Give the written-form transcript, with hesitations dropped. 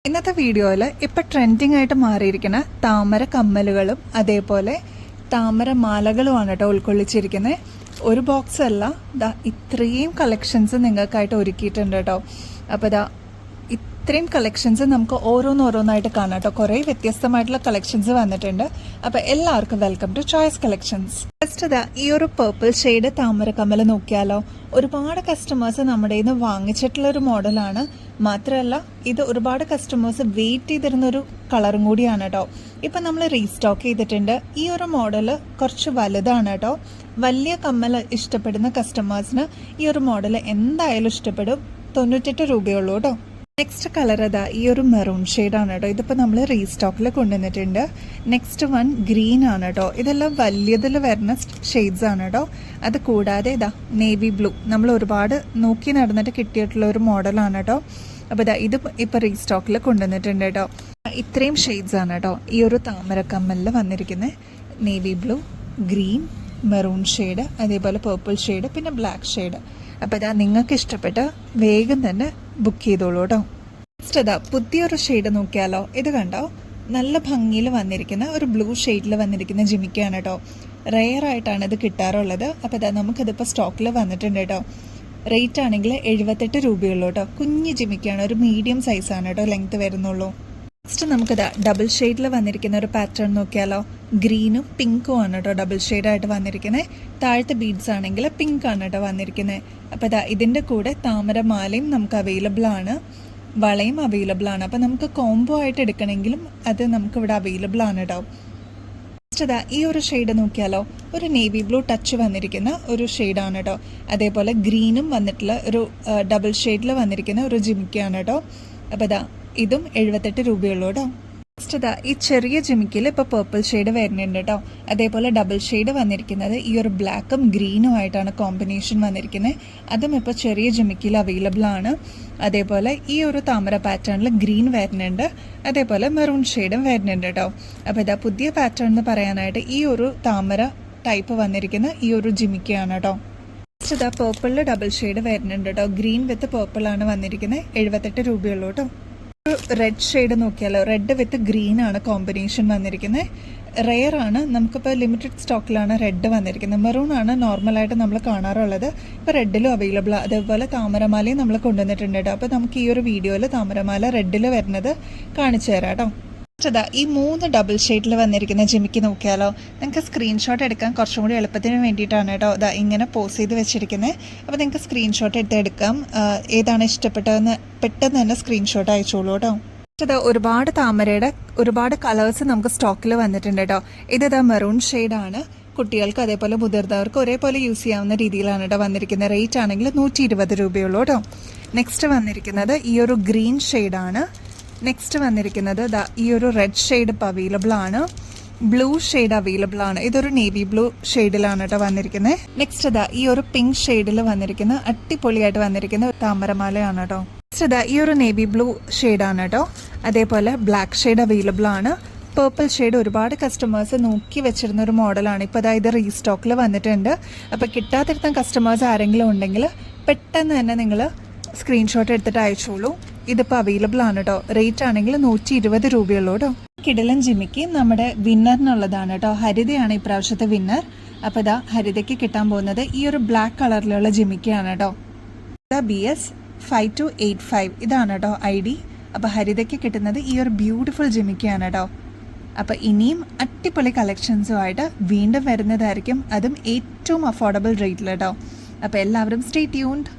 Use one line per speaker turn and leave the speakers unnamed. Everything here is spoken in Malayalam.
ഇന്നത്തെ വീഡിയോയിൽ ഇപ്പോൾ ട്രെൻഡിങ് ആയിട്ട് മാറിയിരിക്കുന്ന താമര കമ്മലുകളും അതേപോലെ താമര മാലകളുമാണ് കേട്ടോ ഉൾക്കൊള്ളിച്ചിരിക്കുന്നത്. ഒരു ബോക്സ് അല്ല, ഇത്രയും കളക്ഷൻസ് നിങ്ങൾക്കായിട്ട് ഒരുക്കിയിട്ടുണ്ട് കേട്ടോ. അപ്പോൾ ഇത്രയും കളക്ഷൻസ് നമുക്ക് ഓരോന്നായിട്ട് കാണാം കേട്ടോ. കുറേ വ്യത്യസ്തമായിട്ടുള്ള കളക്ഷൻസ് വന്നിട്ടുണ്ട്. അപ്പോൾ എല്ലാവർക്കും welcome to Choice collections. First ഈ ഒരു പേർപ്പിൾ ഷെയ്ഡ് താമര കമ്മൽ നോക്കിയാലോ. ഒരുപാട് കസ്റ്റമേഴ്സ് നമ്മുടെ നിന്ന് വാങ്ങിച്ചിട്ടുള്ള ഒരു മോഡലാണ്. മാത്രമല്ല ഇത് ഒരുപാട് കസ്റ്റമേഴ്സ് വെയിറ്റ് ചെയ്തിരുന്നൊരു കളറും കൂടിയാണ് കേട്ടോ. ഇപ്പം നമ്മൾ റീസ്റ്റോക്ക് ചെയ്തിട്ടുണ്ട്. ഈ ഒരു മോഡൽ കുറച്ച് വലുതാണ് കേട്ടോ. വലിയ കമ്മൽ ഇഷ്ടപ്പെടുന്ന കസ്റ്റമേഴ്സിന് ഈ ഒരു മോഡൽ എന്തായാലും ഇഷ്ടപ്പെടും. 98 രൂപയുള്ളൂ കേട്ടോ. നെക്സ്റ്റ് കളർ ഈ ഒരു മെറൂൺ ഷെയ്ഡാണ് കേട്ടോ. ഇതിപ്പോൾ നമ്മൾ റീസ്റ്റോക്കിൽ കൊണ്ടുവന്നിട്ടുണ്ട്. നെക്സ്റ്റ് വൺ ഗ്രീൻ ആണ് കേട്ടോ. ഇതെല്ലാം വലിയതിൽ വരുന്ന ഷെയ്ഡ്സ് ആണ് കേട്ടോ. അത് കൂടാതെ നേവി ബ്ലൂ നമ്മൾ ഒരുപാട് നോക്കി നടന്നിട്ട് കിട്ടിയിട്ടുള്ള ഒരു മോഡലാണ് കേട്ടോ. അപ്പോൾ ഇത് ഇപ്പോൾ റീസ്റ്റോക്കിൽ കൊണ്ടുവന്നിട്ടുണ്ട് കേട്ടോ. ഇത്രയും ഷെയ്ഡ്സ് ആണ് കേട്ടോ ഈ ഒരു താമരക്കമ്മലിൽ വന്നിരിക്കുന്നത്. Navy blue, green, maroon shade, അതേപോലെ പേർപ്പിൾ ഷെയ്ഡ്, പിന്നെ ബ്ലാക്ക് ഷെയ്ഡ്. അപ്പോൾ നിങ്ങൾക്ക് ഇഷ്ടപ്പെട്ട് വേഗം തന്നെ ബുക്ക് ചെയ്തോളൂ കേട്ടോ. നെക്സ്റ്റ് പുതിയൊരു ഷെയ്ഡ് നോക്കിയാലോ. ഇത് കണ്ടോ, നല്ല ഭംഗിയിൽ വന്നിരിക്കുന്ന ഒരു ബ്ലൂ ഷെയ്ഡിൽ വന്നിരിക്കുന്ന ജിമിക്കാണ് കേട്ടോ. റെയർ ആയിട്ടാണ് ഇത് കിട്ടാറുള്ളത്. അപ്പോൾ നമുക്കിതിപ്പോൾ സ്റ്റോക്കിൽ വന്നിട്ടുണ്ട് കേട്ടോ. റേറ്റ് ആണെങ്കിൽ 78 രൂപയുള്ളൂ കേട്ടോ. കുഞ്ഞ് ജിമിക്കാണ്, ഒരു മീഡിയം സൈസാണ് കേട്ടോ ലെങ്ത് വരുന്നുള്ളൂ. നെക്സ്റ്റ് നമുക്കിത് ഡബിൾ ഷെയ്ഡിൽ വന്നിരിക്കുന്ന ഒരു പാറ്റേൺ നോക്കിയാലോ. ഗ്രീനും പിങ്കും ആണ് കേട്ടോ ഡബിൾ ഷെയ്ഡായിട്ട് വന്നിരിക്കുന്നത്. താഴത്തെ ബീഡ്സ് ആണെങ്കിൽ പിങ്ക് ആണ് കേട്ടോ വന്നിരിക്കുന്നത്. അപ്പോൾ ഇതിൻ്റെ കൂടെ താമരമാലയും നമുക്ക് അവൈലബിൾ ആണ്, വളയും അവൈലബിൾ ആണ്. അപ്പോൾ നമുക്ക് കോംബോ ആയിട്ട് എടുക്കണമെങ്കിലും അത് നമുക്കിവിടെ അവൈലബിൾ ആണ് കേട്ടോ. നെക്സ്റ്റ് ഈ ഒരു ഷെയ്ഡ് നോക്കിയാലോ. ഒരു നേവി ബ്ലൂ ടച്ച് വന്നിരിക്കുന്ന ഒരു ഷെയ്ഡാണ് കേട്ടോ. അതേപോലെ ഗ്രീനും വന്നിട്ടുള്ള ഒരു ഡബിൾ ഷെയ്ഡിൽ വന്നിരിക്കുന്ന ഒരു ജിമിക്കാണ് കേട്ടോ. അപ്പോൾ ഇതും 78 രൂപയുള്ളൂ കേട്ടോ. നെക്സ്റ്റ് ഈ ചെറിയ ജിമിക്കിൽ ഇപ്പോൾ പേർപ്പിൾ ഷെയ്ഡ് വരുന്നുണ്ട് കേട്ടോ. അതേപോലെ ഡബിൾ ഷെയ്ഡ് വന്നിരിക്കുന്നത് ഈ ഒരു ബ്ലാക്കും ഗ്രീനും ആയിട്ടാണ് കോമ്പിനേഷൻ വന്നിരിക്കുന്നത്. അതും ഇപ്പോൾ ചെറിയ ജിമിക്കിൽ അവൈലബിൾ ആണ്. അതേപോലെ ഈ ഒരു താമര പാറ്റേണിൽ ഗ്രീൻ വരുന്നുണ്ട്, അതേപോലെ മെറൂൺ ഷെയ്ഡും വരുന്നുണ്ട് കേട്ടോ. അപ്പോൾ പുതിയ പാറ്റേൺ എന്ന് പറയാനായിട്ട് ഈ ഒരു താമര ടൈപ്പ് വന്നിരിക്കുന്ന ഈ ഒരു ജിമിക്കയാണ് കേട്ടോ. നെക്സ്റ്റ് പേർപ്പിളിൽ ഡബിൾ ഷെയ്ഡ് വരുന്നുണ്ട് കേട്ടോ. ഗ്രീൻ വിത്ത് പേർപ്പിളാണ് വന്നിരിക്കുന്നത്. 78 രൂപയുള്ളൂ കേട്ടോ. ഒരു റെഡ് ഷെയ്ഡ് നോക്കിയാലോ. റെഡ് വിത്ത് ഗ്രീൻ ആണ് കോമ്പിനേഷൻ വന്നിരിക്കുന്നത്. റെയർ ആണ്, നമുക്കിപ്പോൾ ലിമിറ്റഡ് സ്റ്റോക്കിലാണ് റെഡ് വന്നിരിക്കുന്നത്. മെറൂൺ ആണ് നോർമലായിട്ട് നമ്മൾ കാണാറുള്ളത്. ഇപ്പോൾ റെഡിലും അവൈലബിൾ. അതേപോലെ താമരമാലയും നമ്മൾ കൊണ്ടുവന്നിട്ടുണ്ട് കേട്ടോ. അപ്പോൾ നമുക്ക് ഈ ഒരു വീഡിയോയിൽ താമരമാല റെഡിൽ വരുന്നത് കാണിച്ചു തരാം കേട്ടോ. ഈ 3 ഡബിൾ ഷെയ്ഡിൽ വന്നിരിക്കുന്ന ജിമിക്ക് നോക്കിയാലോ. നിങ്ങൾക്ക് സ്ക്രീൻഷോട്ട് എടുക്കാൻ കുറച്ചും കൂടി എളുപ്പത്തിന് വേണ്ടിയിട്ടാണ് കേട്ടോ ഇങ്ങനെ പോസ് ചെയ്ത് വെച്ചിരിക്കുന്നത്. അപ്പോൾ നിങ്ങൾക്ക് സ്ക്രീൻഷോട്ട് എടുക്കാം. ഏതാണ് ഇഷ്ടപ്പെട്ടതെന്ന് പെട്ടെന്ന് തന്നെ സ്ക്രീൻഷോട്ട് അയച്ചോളൂ കേട്ടോ. ഒരുപാട് താമരയുടെ ഒരുപാട് കളേഴ്സ് നമുക്ക് സ്റ്റോക്കിൽ വന്നിട്ടുണ്ട് കേട്ടോ. ഇത് മെറൂൺ ഷെയ്ഡാണ്. കുട്ടികൾക്ക് അതേപോലെ മുതിർന്നവർക്ക് ഒരേപോലെ യൂസ് ചെയ്യാവുന്ന രീതിയിലാണ് കേട്ടോ വന്നിരിക്കുന്നത്. റേറ്റ് ആണെങ്കിൽ 120 രൂപയുള്ളൂ കേട്ടോ. നെക്സ്റ്റ് വന്നിരിക്കുന്നത് ഈ ഒരു ഗ്രീൻ ഷെയ്ഡാണ്. നെക്സ്റ്റ് വന്നിരിക്കുന്നത് ഈ ഒരു റെഡ് ഷെയ്ഡ് ഇപ്പോൾ അവൈലബിൾ ആണ്. ബ്ലൂ ഷെയ്ഡ് അവൈലബിൾ ആണ്. ഇതൊരു നേവി ബ്ലൂ ഷെയ്ഡിലാണ് കേട്ടോ വന്നിരിക്കുന്നത്. നെക്സ്റ്റ് ഈ ഒരു പിങ്ക് ഷെയ്ഡിൽ വന്നിരിക്കുന്ന അടിപൊളിയായിട്ട് വന്നിരിക്കുന്ന താമരമാലയാണ് കേട്ടോ. നെക്സ്റ്റ് ഈ ഒരു നേവി ബ്ലൂ ഷെയ്ഡാണ് കേട്ടോ. അതേപോലെ ബ്ലാക്ക് ഷെയ്ഡ് അവൈലബിൾ ആണ്. പേർപ്പിൾ ഷെയ്ഡ് ഒരുപാട് കസ്റ്റമേഴ്സ് നോക്കി വെച്ചിരുന്ന ഒരു മോഡലാണ്. ഇപ്പോൾ ഇത് റീസ്റ്റോക്കിൽ വന്നിട്ടുണ്ട്. അപ്പോൾ കിട്ടാതിരുന്ന കസ്റ്റമേഴ്സ് ആരെങ്കിലും ഉണ്ടെങ്കിൽ പെട്ടെന്ന് തന്നെ നിങ്ങൾ സ്ക്രീൻഷോട്ട് എടുത്തിട്ട് അയച്ചോളൂ. ഇതിപ്പോൾ അവൈലബിൾ ആണ് കേട്ടോ. റേറ്റ് ആണെങ്കിൽ 120 രൂപയുള്ളൂ കേട്ടോ. കിടിലൻ ജിമിക്ക് നമ്മുടെ വിന്നറിനുള്ളതാണ് കേട്ടോ. ഹരിതയാണ് ഇപ്രാവശ്യത്തെ വിന്നർ. അപ്പോൾ ഹരിതയ്ക്ക് കിട്ടാൻ പോകുന്നത് ഈ ഒരു ബ്ലാക്ക് കളറിലുള്ള ജിമിക്കാണ് കേട്ടോ. BS 5285 ഇതാണ് കേട്ടോ ID. അപ്പോൾ ഹരിതയ്ക്ക് കിട്ടുന്നത് ഈ ഒരു ബ്യൂട്ടിഫുൾ ജിമിക്കാണ് കേട്ടോ. അപ്പോൾ ഇനിയും അടിപൊളി കളക്ഷൻസുമായിട്ട് വീണ്ടും വരുന്നതായിരിക്കും. അതും ഏറ്റവും അഫോർഡബിൾ റേറ്റിൽ കേട്ടോ. അപ്പോൾ എല്ലാവരും സ്റ്റേ ട്യൂൺഡ്.